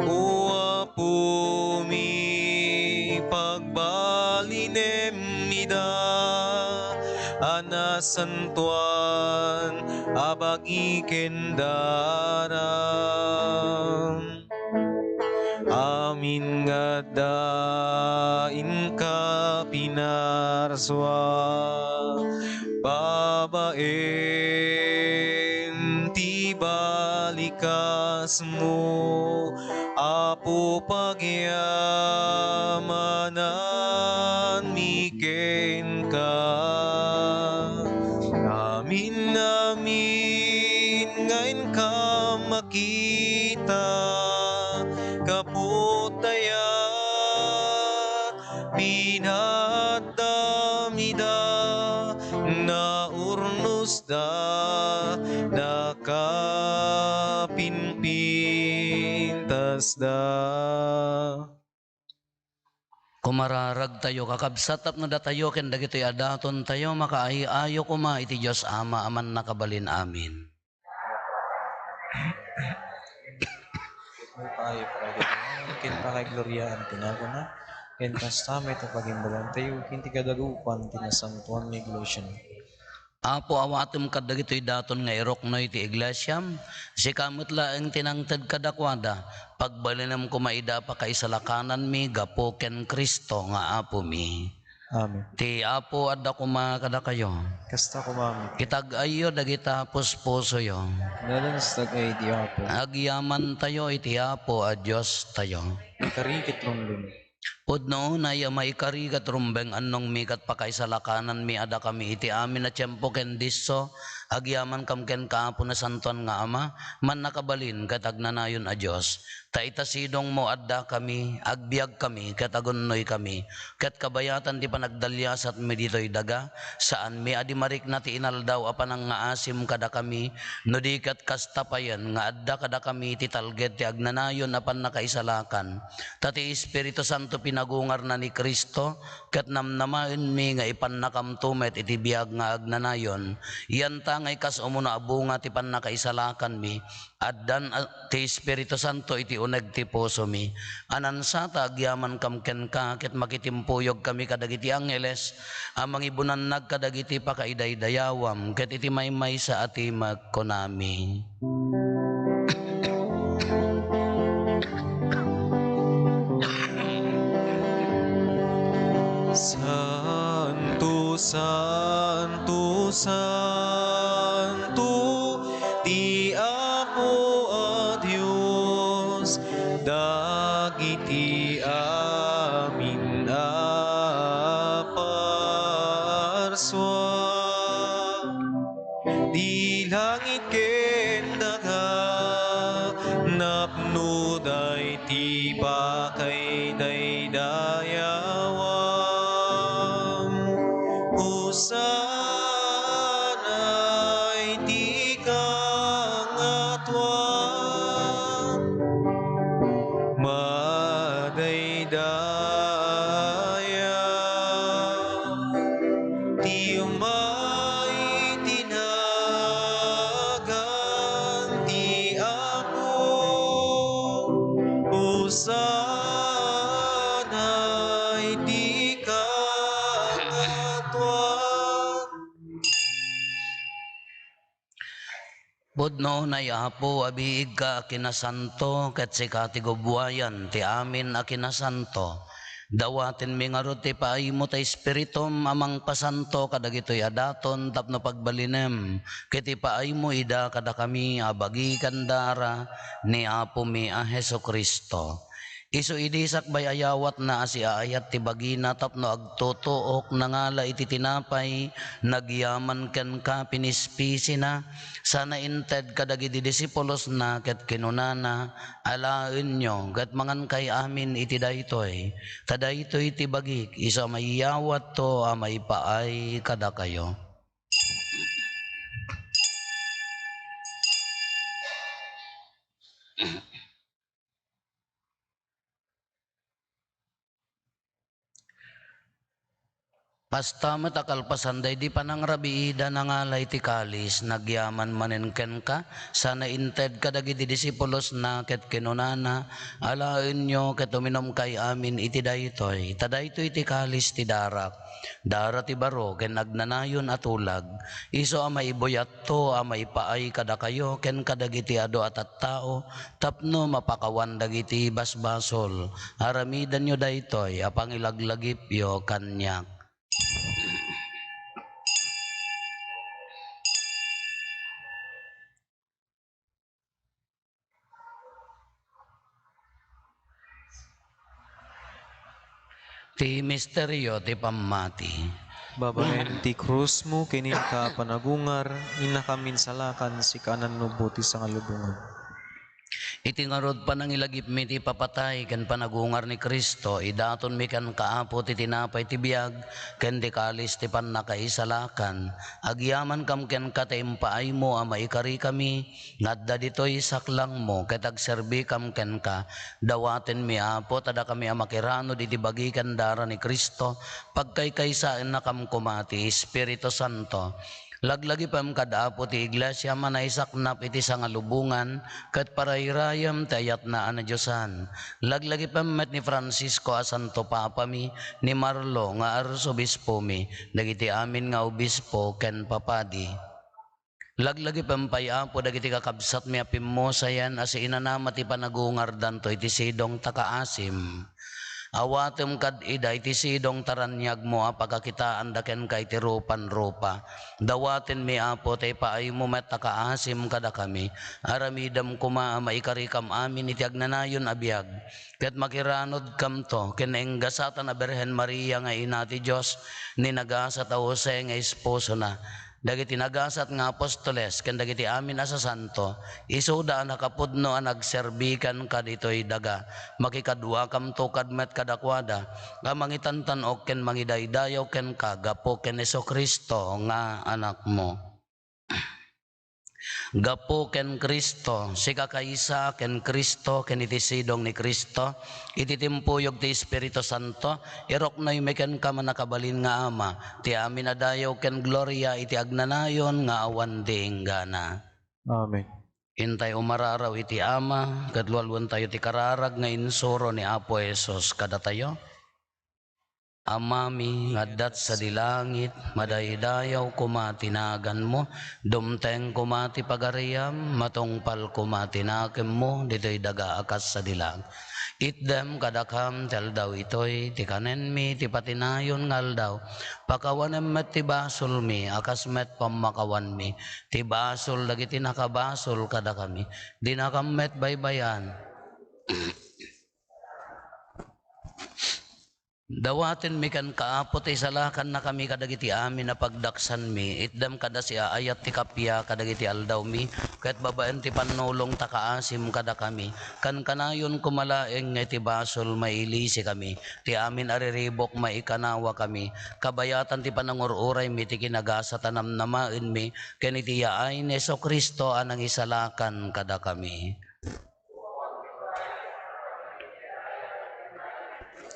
uwa po mi pagbalinem nida, anasantuan abagi kendaram. Amin nga dain ka pinarswa, babaen ti balikas mo, apo pagyamanan miken ka. Amin, amin, ngayon ka makita, kaputayat pinadamida, naurnusda, nakapinpintasda. Kumararag tayo kakabsatap na datayo ken dagitoy adaton tayo makaayo kuma iti Dios Ama aman nakabalin amin. May payo pagkakataon, ken pakagloryaan tinaguna, ken kastamay ito pagimbalan tayo, kinti kadagupan, tinasantuan ni iglesia. Apo awatom kad dagitoy daton nga iroknoy ti iglesyam, si kamot laeng tinangted kadakwada, pagbalinam ko maida pa kaisalakanan mi, gapo ken Kristo nga apo mi. Amen. Ti apo adda kuma kada kayo. Kasta ko mami, Kitag ayo dagita puspuso yo. nalansdag ay di apo, Agyaman tayo iti apo a Dios tayo. karikit rumbling, Pudno na ya maikarigat rumbeng anong mikat pakaisalakanan mi ada kami iti amin na tiyempo ken disso, agyaman kam ken kaapo na santon nga ama, man nakabalin kat agnanayon a Dios. Ta itasidong mo adda kami, agbiag kami, kat agunnoy kami, kat kabayatan di panagdalyasat mi dito'y daga, saan mi adi marik na ti inaldaw apan nga asim kada kami, no di kat kastapayan nga adda kada kami ti talged ti agnanayon apan nakaisalakan. Ta ti Espiritu Santo pinagungar na ni Kristo, kat namnamain mi nga ipan nakamtumet iti biag nga agnanayon, yan ta ngay kas umuna abunga ti pan nakaisalakan mi, addan ti Espiritu Santo iti uneg ti puso mi. Anansata agyaman kam ken ka, ket makitimpuyog kami kadagiti angheles, amang ibunan kadagiti pakaidaydayawam, ket iti maymay sa ati magkonami. Santo, Santo, Santo, ti Apo a Dios, dagiti amin aswa di langit ken daga napno day ti bakay daydayawam husanay ti kangatwa madaydaya ti umay tinagan ti Apo husanay ti kangatwa. Pudno na Apo abiig ka kinasanto ket sikati gubwayan ti amin a kinasanto. Dawaten mi nga ti paay mo ta espiritum amang pasanto kadagitoy adaton tapno pagbalinem ket paay mo ida kada kami abagi kandara ni Apo mi a Hesukristo. Isu idisak bay ayawat na asi ayat ti bagina tapno agtutuok nangala iti tinapay nagyaman ken ka pinispisi na sana inted kadagiti disipulos na ket kinunana alaen nyo ket mangan kay amin iti daytoy kadaytoy ti bagik isu mayawat to a maipaay kada kayo. Pasta matakal pasanday di panangrabiida nangalay ti kalis nagyaman manenken ka sana inted kadagiti disipulos na ket kinunana alaen nyo ket uminom kay amin iti daytoy tadaytoy ti kalis ti darak dara ti baro ken nagnanayon at ulag iso a maibuyat to a maipaay kada kayo ken kadagiti adu at tao tapno mapakawan dagiti basbasol aramidan nyo daytoy a pangilaglagip yo kanyak. Ti misteryo ti pammati. Babaen ti krus mo kinin ka panagungar, inakamin salakan si kanan nubuti sa ngalubungan. Iti ngarod panangilagip mi ti papatay ken panagungar ni Kristo idaton mi kan kaapo ti tinapay ti biag ken ti kalis ti pannakaisalakan agyaman kam ken kataimpaay mo a maikari kami ngadda ditoy saklang mo ket agserbi kam ken ka dawaten mi Apo tada kami a makirano iti bagi ken dara ni Kristo pagkaykaysaen na kam kumati Espiritu Santo. Laglagi pam kadaapo ti iglesia manaisaknap iti sangalubungan ket parayrayam tayat na ana Diosan. Laglagi pam met ni Francisco a Santo Papa mi ni Marlo nga arsobispo mi dagiti amin nga obispo ken papadi. Laglagi pampayapo dagiti kakabsat mi apimmosayan as inanama ti panagungar danto iti sidong takaasim. Awatem kad ida iti sidong taranyag mo apagakitaan daken kay ti rupan-rupa. Dawaten mi Apo tay paay mo met takaasim kada kami. Aramidam kuma maikarikam amin iti agnanayon abiyag. Ket makiranod kam to ken enggasatan a Birhen Maria nga ina ti Dios ni nagasat a Jose nga esposo na. Dagiti nagasat nga apostoles ken dagiti amin asa santo isuda nakapudno a nagserbikan kaditoy daga makikadua kam to kadmet kadakwada nga mangitantan ok ken mangidaydayaw ken kagapo ken Hesukristo nga anak mo. Gapo ken Kristo, sikakaysa ken Kristo ken iti sidong ni Kristo, iti timpuyog ti Espiritu Santo, irok noy meken ka manakabalin nga ama, ti amin adayaw ken gloria iti agnanayon nga awan di inggana. Amen. Intay umararaw iti ama, kadlualwan tayo ti kararag nga insuro ni Apo Esos kada tayo. Amami ngadat sa dilangit, madaydayaw kumatinagan mo, dumteng kumati pagariam, matungpal kumatinakem mo, dito'y daga akas sa dilag. Itdem kadakam tel daw itoy, ti kanen mi, ti patinayon ngal daw, pakawanem met ti basol mi, akas met pamakawan mi, ti basol dagiti nakabasol kada kami, di nakam met baybayan. Dawaten mi kan kaapot isalakan na kami kadagiti amin na pagdaksan mi itdam kada si ayat ti kapya kadagiti aldaw mi ket babaen ti panulong takaasim kada kami kan kanayon kumalaeng nga ti basol mailisi kami ti amin ariribok maikanawa kami kabayatan ti panangururay mi ti kinagasa tanamnamaen mi ken iti yaay ni Kristo anang isalakan kada kami.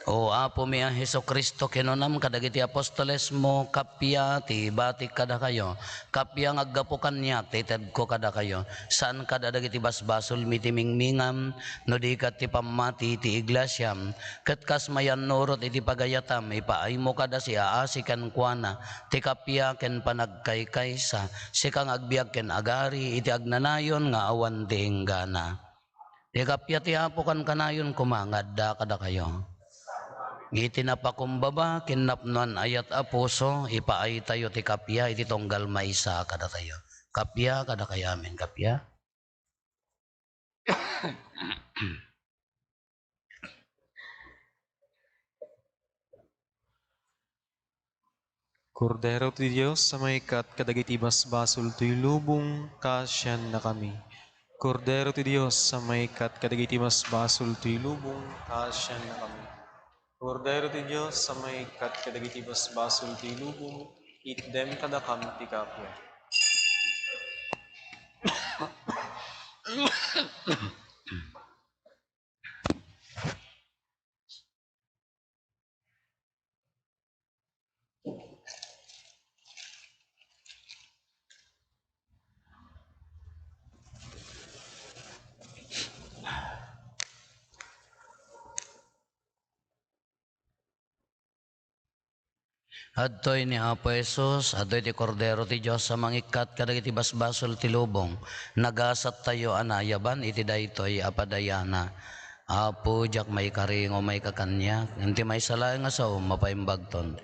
O apo mi ang Heso Kristo kinunam kadagiti apostoles mo kapya ti batik kada kayo kapya ng aggapo kanya tited ko kada kayo saan kada dagiti basbasol mitimingmingam no di kat ti pamati ti iglesyam ket kas mayan nurot iti pagayatam ipaay mo kada si aasikan kuana ti kapya ken panagkaykaysa sikang agbiag ken agari iti agnanayon nga awan ti inggana ti kapya ti apo kan kanayon kumangad da kada kayo. Itinapakumbaba, kinapnuan ayat apuso, ipaay tayo ti kapya, iti tonggal maisa kada tayo. Kapya, kada kayo amin, kapya. Kordero ti Diyos sa may kat kadagiti basbasol ti lubong kasyan na kami. Kordero ti Diyos sa may kat kadagiti basbasol ti lubong kasyan na kami. Kordero ti Diyos sa may kat kadagiti basbasol ti lubong itdem kadakam ti kapya. Adtoy ni Apo Jesus, adtoy ti Kordero ti Diyos sa mangikat kadagiti basbasol ti lubong. Nagasat tayo anayaban iti daytoy apadayana. Apo jak may karingo may kakanya, inti may salay nga sao mapaimbagton.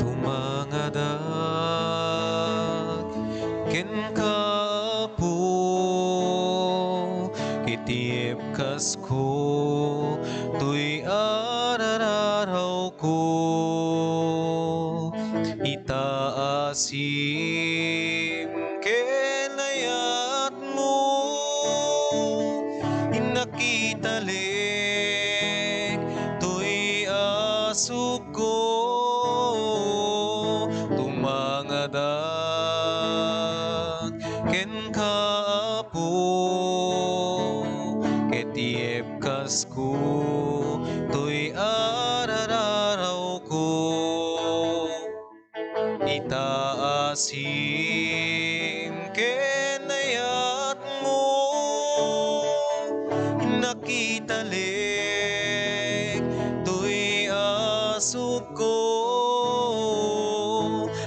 Tumangadak ken kapo itiip kasko tuy arararaw ko itaasim kenayat mo inakitalik tuy asuk ko tumangadak ken kaapo ketiep kasko tuy arararaw ko itaasim kenayat mo nakitalik tuy asuk ko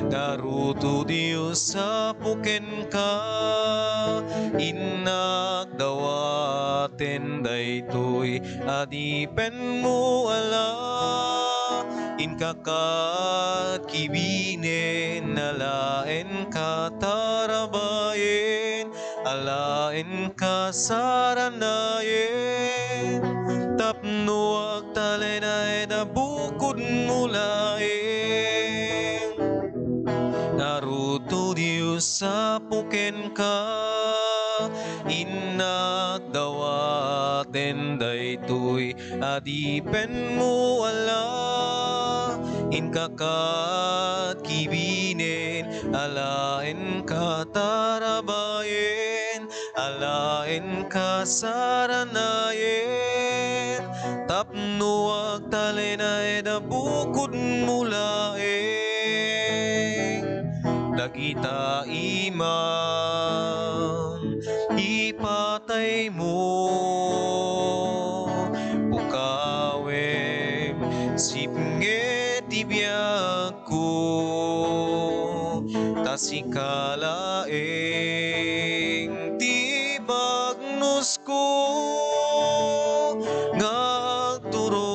daruto Diyos sa puken ka inagdawaten daytoy adipen mo ala inkakat kibinen alaen katarabayen alaen kasaranayen tapno agtalenay na bukod mulaen naruto Diyos sa puken ka inagdawaten daytoy adipen mo ala inkakat kibinen alaen katarabayen alaen kasaranayen tapno ag talenay da bukod mulaeng dagita imam ipatay mo pukawem sipnge tibiyag ko tasikalaeng tibagnos ko ngagturong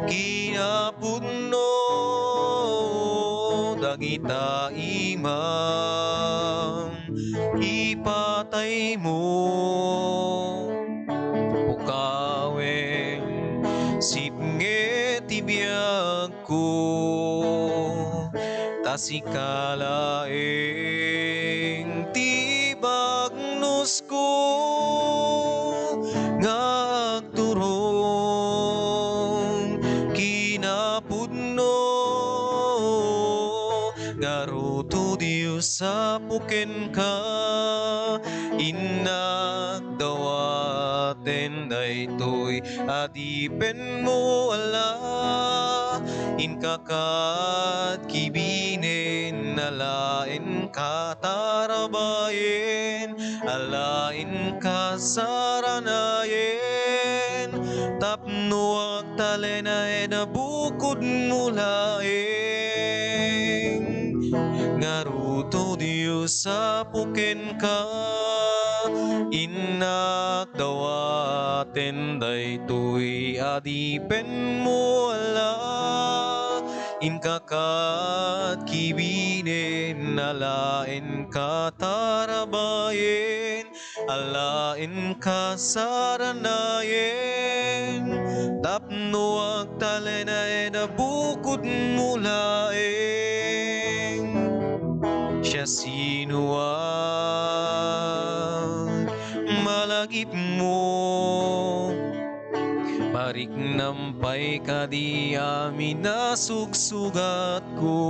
kinapudno dagita imam ipatay mo pukaweng sipnge tibiyag ko tasikalaeng tibagnos ko ngagturong kinapudno garuto Dios sa puken ka inak dawaten daytoy adipen mo ala inkakat kibinen alain katarabayen alain kasaranayen tapno ag talenay na bukod mulaeng ngaruto Dios sa puken ka inak dawaten daytoy adipen mo ala inkakat kibinen alaen katarabayen alaen kasaranayen tapno ag talenay na bukod mulaeng siya sinuwag malagip mo parik nampay ka di amin nasugsugat ko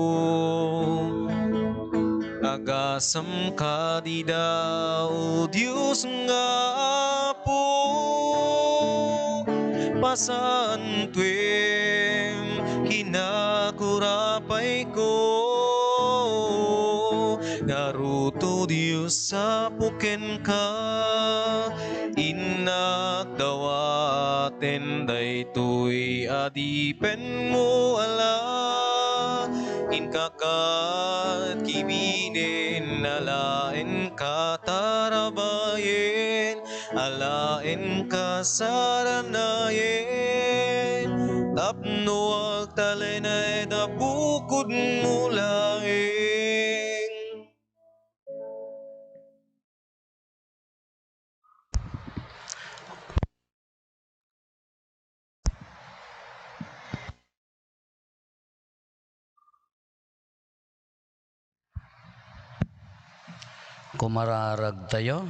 agasam ka di daw Diyos nga apo pasantuem kinakurapay ko garuto Diyos sa puken ka inak dawaten daytoy adipen mo ala inkakat kibinen alaen katarabayen alaen kasaranayen tapno ag talenay da bukod mulaeng Kumararag tayo.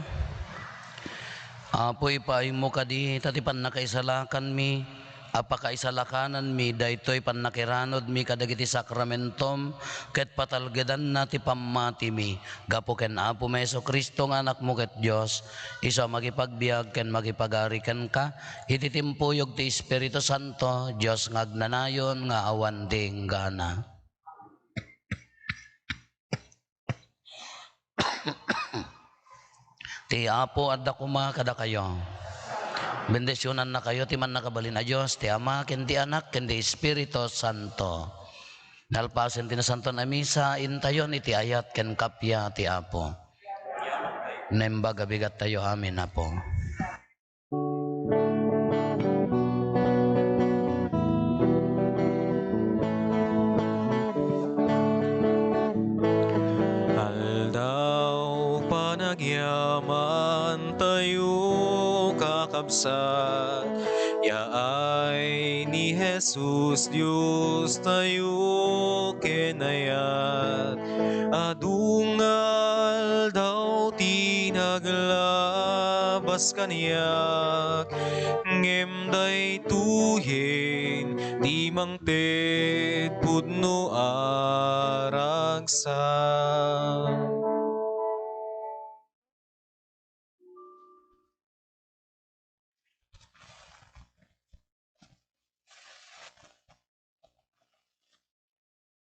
Apoy paay mo kadi tatipan na kaisalakan mi, apakaisalakanan mi, daytoy pannakiranod mi kadagiti sakramentom, ket patalgedan na ti pammati mi, gapo ken Apo Meso Kristo nga anak mo ket Diyos, isa magipagbiag ken magipagariken ka, iti timpuyog ti Espiritu Santo, Diyos ngagnanayon nga awan tinggana. Ti Apo adda kuma kada kayo. Bendisyonan na kayo ti man nakabalin na Diyos, ti Ama, ken ti Anak, ken ti Espiritu Santo. Nalpasen ti na Santo na misa, intayon iti ayat ken kapya ti Apo. Nembaga bigat tayo, amin Apo. Nagyaman tayo kakabsat, yaay ni Jesus Diyos tayo kenayat. Adungal daw tinaglabas kaniyak, ngemday tuyen ti mangted pudno aragsa.